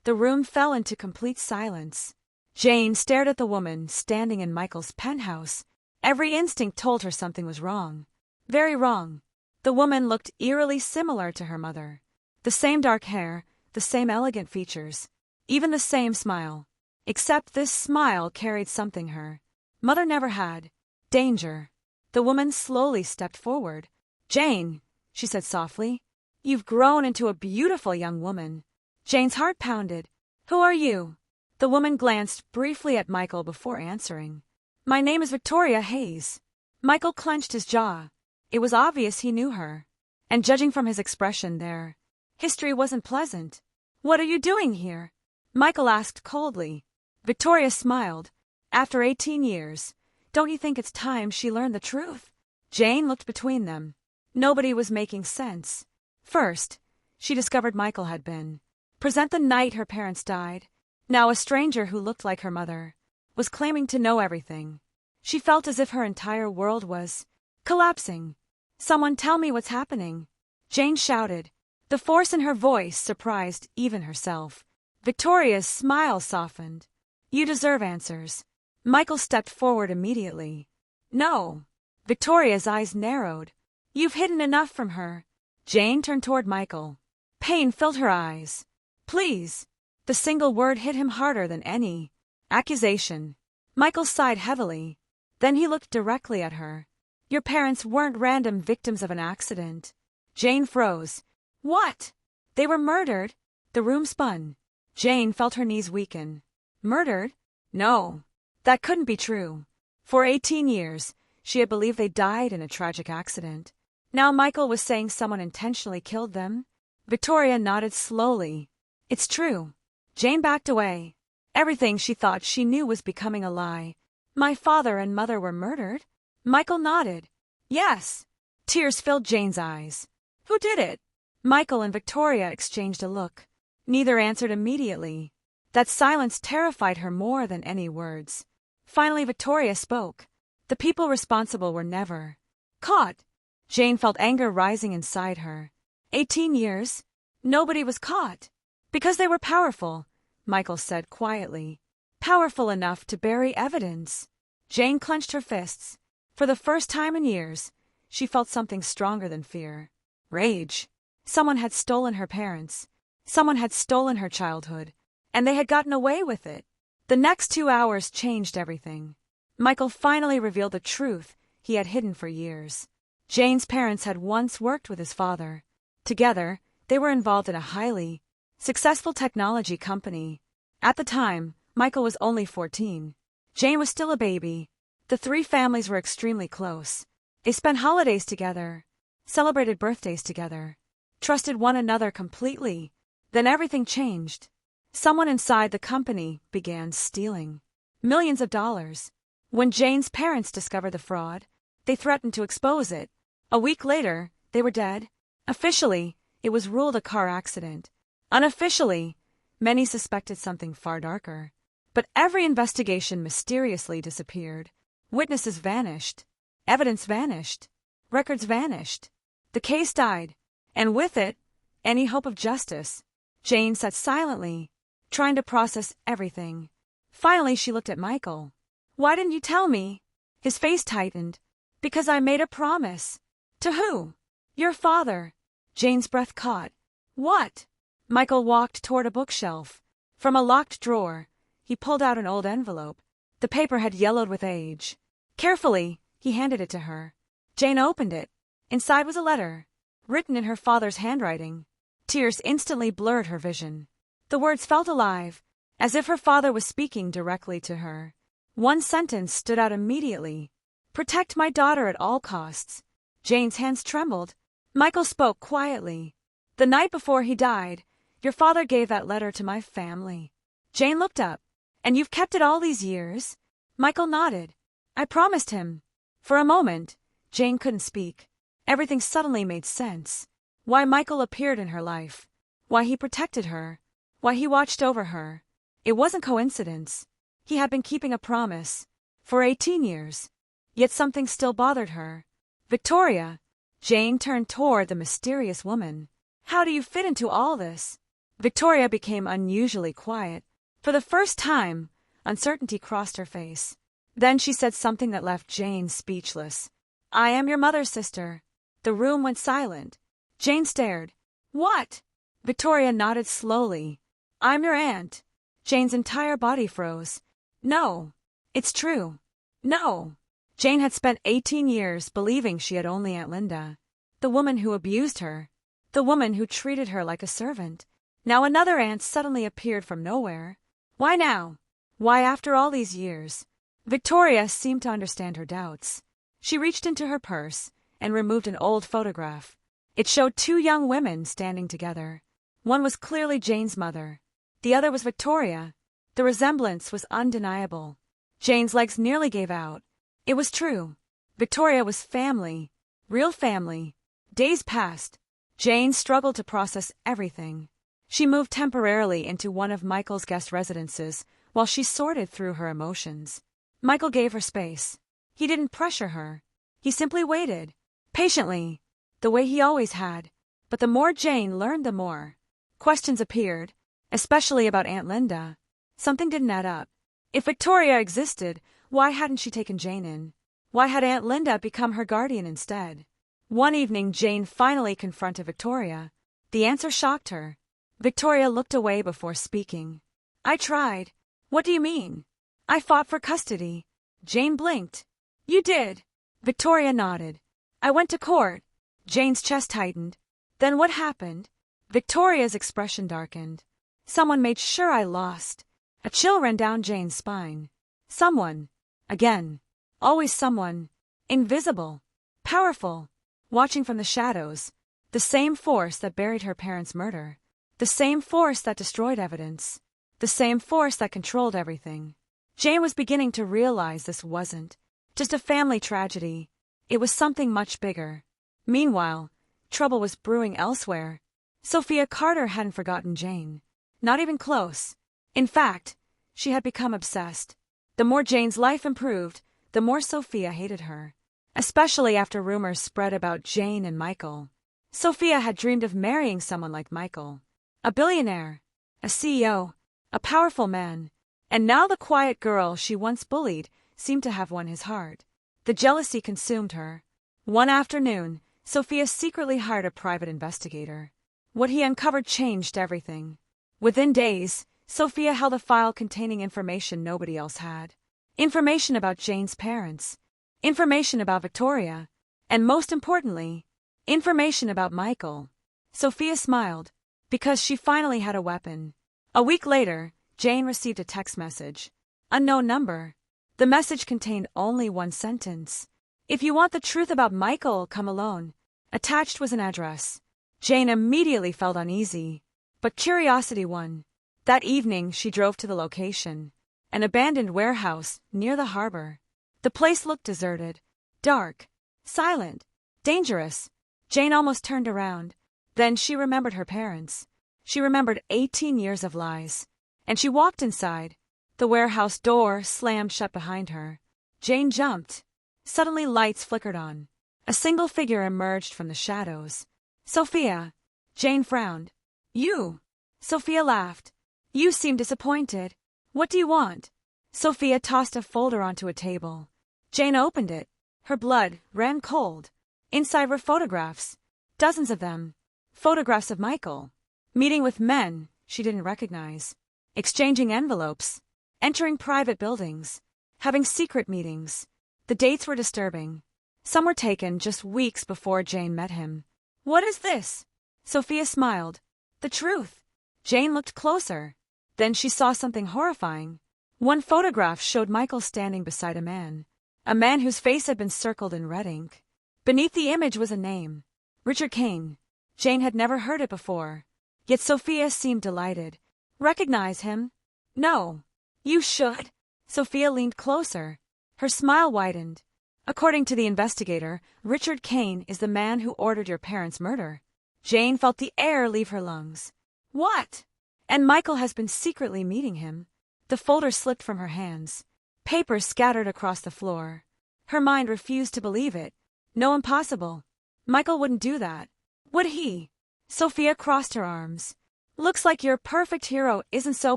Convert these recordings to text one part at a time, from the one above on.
The room fell into complete silence. Jane stared at the woman standing in Michael's penthouse. Every instinct told her something was wrong. Very wrong. The woman looked eerily similar to her mother. The same dark hair, the same elegant features, even the same smile. Except this smile carried something her mother never had. Danger. The woman slowly stepped forward. "Jane," she said softly, "you've grown into a beautiful young woman." Jane's heart pounded. "Who are you?" The woman glanced briefly at Michael before answering. "My name is Victoria Hayes." Michael clenched his jaw. It was obvious he knew her. And judging from his expression there, history wasn't pleasant. "What are you doing here?" Michael asked coldly. Victoria smiled. "After 18 years, don't you think it's time she learned the truth?" Jane looked between them. Nobody was making sense. First, she discovered Michael had been present the night her parents died. Now a stranger who looked like her mother was claiming to know everything. She felt as if her entire world was collapsing. "Someone tell me what's happening," Jane shouted. The force in her voice surprised even herself. Victoria's smile softened. "You deserve answers." Michael stepped forward immediately. "No." Victoria's eyes narrowed. "You've hidden enough from her." Jane turned toward Michael. Pain filled her eyes. "Please." The single word hit him harder than any accusation. Michael sighed heavily. Then he looked directly at her. "Your parents weren't random victims of an accident." Jane froze. "What?" "They were murdered." The room spun. Jane felt her knees weaken. "Murdered? No. That couldn't be true." For 18 years, she had believed they died in a tragic accident. Now Michael was saying someone intentionally killed them. Victoria nodded slowly. "It's true." Jane backed away. Everything she thought she knew was becoming a lie. "My father and mother were murdered?" Michael nodded. "Yes." Tears filled Jane's eyes. "Who did it?" Michael and Victoria exchanged a look. Neither answered immediately. That silence terrified her more than any words. Finally Victoria spoke. "The people responsible were never caught." Jane felt anger rising inside her. 18 years? Nobody was caught. "Because they were powerful," Michael said quietly. "Powerful enough to bury evidence." Jane clenched her fists. For the first time in years, she felt something stronger than fear. Rage. Someone had stolen her parents. Someone had stolen her childhood. And they had gotten away with it. The next 2 hours changed everything. Michael finally revealed the truth he had hidden for years. Jane's parents had once worked with his father. Together, they were involved in a highly successful technology company. At the time, Michael was only 14. Jane was still a baby. The three families were extremely close. They spent holidays together, celebrated birthdays together, trusted one another completely. Then everything changed. Someone inside the company began stealing millions of dollars. When Jane's parents discovered the fraud, they threatened to expose it. A week later, they were dead. Officially, it was ruled a car accident. Unofficially, many suspected something far darker. But every investigation mysteriously disappeared. Witnesses vanished. Evidence vanished. Records vanished. The case died. And with it, any hope of justice. Jane sat silently, trying to process everything. Finally, she looked at Michael. "Why didn't you tell me?" His face tightened. "Because I made a promise." "To who?" "Your father." Jane's breath caught. "What?" Michael walked toward a bookshelf. From a locked drawer, he pulled out an old envelope. The paper had yellowed with age. Carefully, he handed it to her. Jane opened it. Inside was a letter, written in her father's handwriting. Tears instantly blurred her vision. The words felt alive, as if her father was speaking directly to her. One sentence stood out immediately. "Protect my daughter at all costs." Jane's hands trembled. Michael spoke quietly. "The night before he died, your father gave that letter to my family." Jane looked up. "And you've kept it all these years?" Michael nodded. "I promised him." For a moment, Jane couldn't speak. Everything suddenly made sense. Why Michael appeared in her life. Why he protected her. Why he watched over her. It wasn't coincidence. He had been keeping a promise. For 18 years. Yet something still bothered her. "Victoria." Jane turned toward the mysterious woman. "How do you fit into all this?" Victoria became unusually quiet. For the first time, uncertainty crossed her face. Then she said something that left Jane speechless. "I am your mother's sister." The room went silent. Jane stared. "What?" Victoria nodded slowly. "I'm your aunt." Jane's entire body froze. "No. It's true. No." Jane had spent 18 years believing she had only Aunt Linda. The woman who abused her. The woman who treated her like a servant. Now another aunt suddenly appeared from nowhere. Why now? Why after all these years? Victoria seemed to understand her doubts. She reached into her purse and removed an old photograph. It showed two young women standing together. One was clearly Jane's mother. The other was Victoria. The resemblance was undeniable. Jane's legs nearly gave out. It was true. Victoria was family. Real family. Days passed. Jane struggled to process everything. She moved temporarily into one of Michael's guest residences while she sorted through her emotions. Michael gave her space. He didn't pressure her. He simply waited. Patiently. The way he always had. But the more Jane learned, the more questions appeared, especially about Aunt Linda. Something didn't add up. If Victoria existed, why hadn't she taken Jane in? Why had Aunt Linda become her guardian instead? One evening, Jane finally confronted Victoria. The answer shocked her. Victoria looked away before speaking. "I tried." "What do you mean?" "I fought for custody." Jane blinked. "You did?" Victoria nodded. "I went to court." Jane's chest tightened. "Then what happened?" Victoria's expression darkened. "Someone made sure I lost." A chill ran down Jane's spine. Someone. Again. Always someone. Invisible. Powerful. Watching from the shadows. The same force that buried her parents' murder. The same force that destroyed evidence. The same force that controlled everything. Jane was beginning to realize this wasn't just a family tragedy. It was something much bigger. Meanwhile, trouble was brewing elsewhere. Sophia Carter hadn't forgotten Jane. Not even close. In fact, she had become obsessed. The more Jane's life improved, the more Sophia hated her. Especially after rumors spread about Jane and Michael. Sophia had dreamed of marrying someone like Michael. A billionaire. A CEO. A powerful man. And now the quiet girl she once bullied seemed to have won his heart. The jealousy consumed her. One afternoon, Sophia secretly hired a private investigator. What he uncovered changed everything. Within days, Sophia held a file containing information nobody else had. Information about Jane's parents. Information about Victoria. And most importantly, information about Michael. Sophia smiled, because she finally had a weapon. A week later, Jane received a text message. Unknown number. The message contained only one sentence. "If you want the truth about Michael, come alone." Attached was an address. Jane immediately felt uneasy, but curiosity won. That evening, she drove to the location, an abandoned warehouse near the harbor. The place looked deserted, dark, silent, dangerous. Jane almost turned around. Then she remembered her parents. She remembered 18 years of lies. And she walked inside. The warehouse door slammed shut behind her. Jane jumped. Suddenly lights flickered on. A single figure emerged from the shadows. "Sophia." Jane frowned. "You." Sophia laughed. "You seem disappointed. What do you want?" Sophia tossed a folder onto a table. Jane opened it. Her blood ran cold. Inside were photographs. Dozens of them. Photographs of Michael. Meeting with men she didn't recognize. Exchanging envelopes. Entering private buildings. Having secret meetings. The dates were disturbing. Some were taken just weeks before Jane met him. "What is this?" Sophia smiled. "The truth." Jane looked closer. Then she saw something horrifying. One photograph showed Michael standing beside a man whose face had been circled in red ink. Beneath the image was a name. Richard Kane. Jane had never heard it before. Yet Sophia seemed delighted. "Recognize him?" "No." "You should." Sophia leaned closer. Her smile widened. "According to the investigator, Richard Kane is the man who ordered your parents' murder." Jane felt the air leave her lungs. "What?" "And Michael has been secretly meeting him." The folder slipped from her hands. Papers scattered across the floor. Her mind refused to believe it. No, impossible. Michael wouldn't do that. Would he? Sophia crossed her arms. Looks like your perfect hero isn't so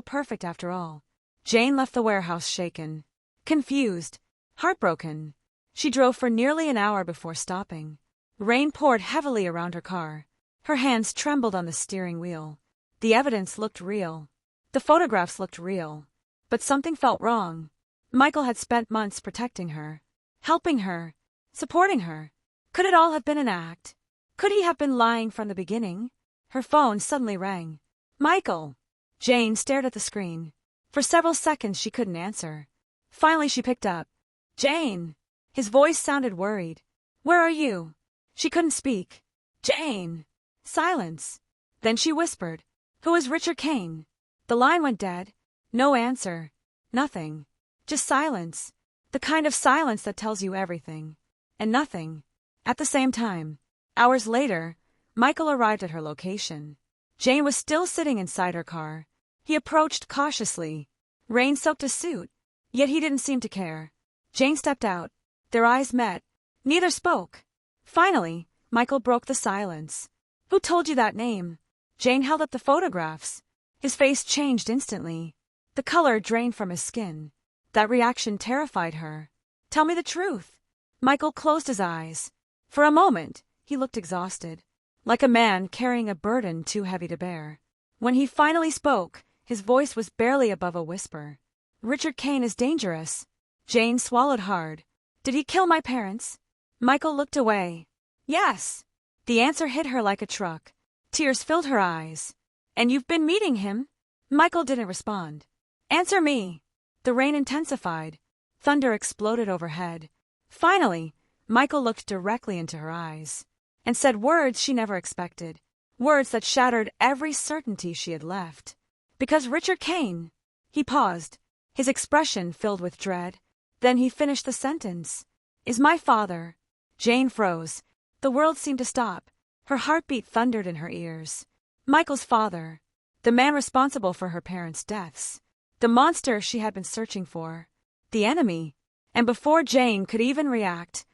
perfect after all. Jane left the warehouse shaken, confused, heartbroken. She drove for nearly an hour before stopping. Rain poured heavily around her car. Her hands trembled on the steering wheel. The evidence looked real. The photographs looked real. But something felt wrong. Michael had spent months protecting her, helping her, supporting her. Could it all have been an act? Could he have been lying from the beginning? Her phone suddenly rang. Michael! Jane stared at the screen. For several seconds she couldn't answer. Finally she picked up. Jane! His voice sounded worried. Where are you? She couldn't speak. Jane! Silence. Then she whispered. Who is Richard Kane? The line went dead. No answer. Nothing. Just silence. The kind of silence that tells you everything. And nothing. At the same time. Hours later, Michael arrived at her location. Jane was still sitting inside her car. He approached cautiously. Rain soaked his suit. Yet he didn't seem to care. Jane stepped out. Their eyes met. Neither spoke. Finally, Michael broke the silence. Who told you that name? Jane held up the photographs. His face changed instantly. The color drained from his skin. That reaction terrified her. Tell me the truth. Michael closed his eyes. For a moment, he looked exhausted, like a man carrying a burden too heavy to bear. When he finally spoke, his voice was barely above a whisper. Richard Kane is dangerous. Jane swallowed hard. Did he kill my parents? Michael looked away. Yes. The answer hit her like a truck. Tears filled her eyes. And you've been meeting him? Michael didn't respond. Answer me. The rain intensified. Thunder exploded overhead. Finally, Michael looked directly into her eyes and said words she never expected, words that shattered every certainty she had left. Because Richard Kane. He paused, his expression filled with dread. Then he finished the sentence. Is my father. Jane froze. The world seemed to stop. Her heartbeat thundered in her ears. Michael's father. The man responsible for her parents' deaths. The monster she had been searching for. The enemy. And before Jane could even react,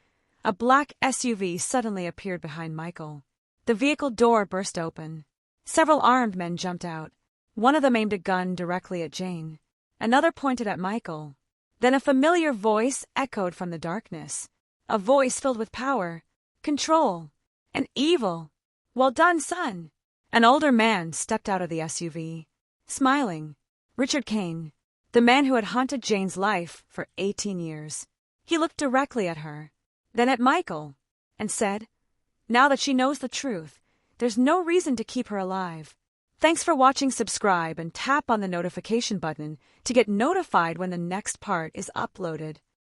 a black SUV suddenly appeared behind Michael. The vehicle door burst open. Several armed men jumped out. One of them aimed a gun directly at Jane. Another pointed at Michael. Then a familiar voice echoed from the darkness. A voice filled with power, control, and evil. Well done, son. An older man stepped out of the SUV, smiling. Richard Kane, the man who had haunted Jane's life for 18 years. He looked directly at her, then at Michael, and said, now that she knows the truth, there's no reason to keep her alive. Thanks for watching. Subscribe and tap on the notification button to get notified when the next part is uploaded.